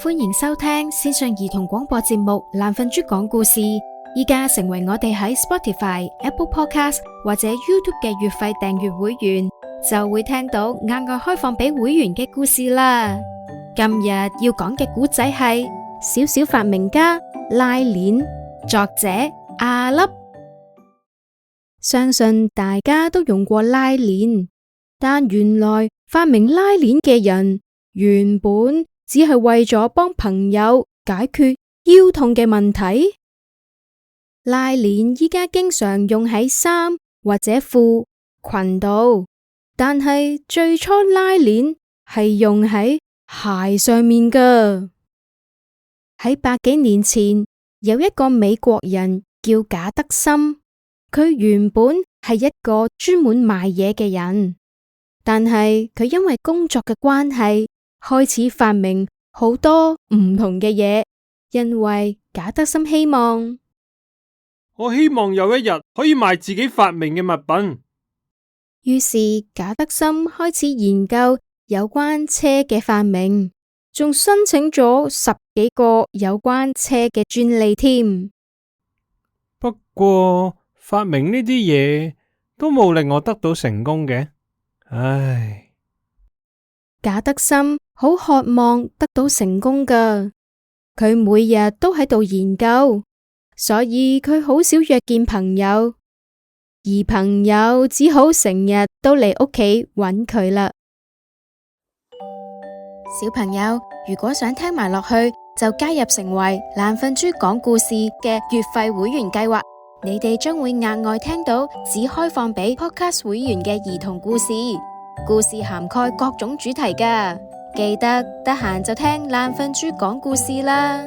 歡迎收聽線上兒童廣播節目《懶瞓豬講故事》。依家成為我哋喺 Spotify、Apple Podcast 或者 YouTube 嘅月費訂閱會員，就會聽到額外開放俾會員嘅故事啦。今日要講嘅故仔係小小發明家拉鏈，作者阿粒。相信大家都用過拉鏈，但原來發明拉鏈嘅人原本只係為咗幫朋友解決腰痛嘅問題。拉鏈依家經常用喺衫或者褲、裙度，但係最初拉鏈係用喺鞋上面㗎。喺百幾年前，有一個美國人叫賈德森，佢原本係一個專門賣嘢嘅人，但係佢因為工作嘅關係，開始發明好多唔同嘅嘢，因為賈德森我希望有一日可以賣自己發明嘅物品。於是賈德森開始研究有關車嘅發明，仲申請咗10幾個有關車嘅專利添。不過發明呢啲嘢都冇令我得到成功嘅，唉。賈德森好渴望得到成功㗎，佢每日都喺度研究，所以佢好少約見朋友，而朋友只好成日都嚟屋企揾佢啦。小朋友，如果想聽埋落去，就加入成為懶瞓豬講故事嘅月費會員計劃，你哋將會額外聽到只開放俾 Podcast 會員嘅兒童故事。故事涵蓋各種主題㗎，記得得閒就聽懶瞓豬講故事啦。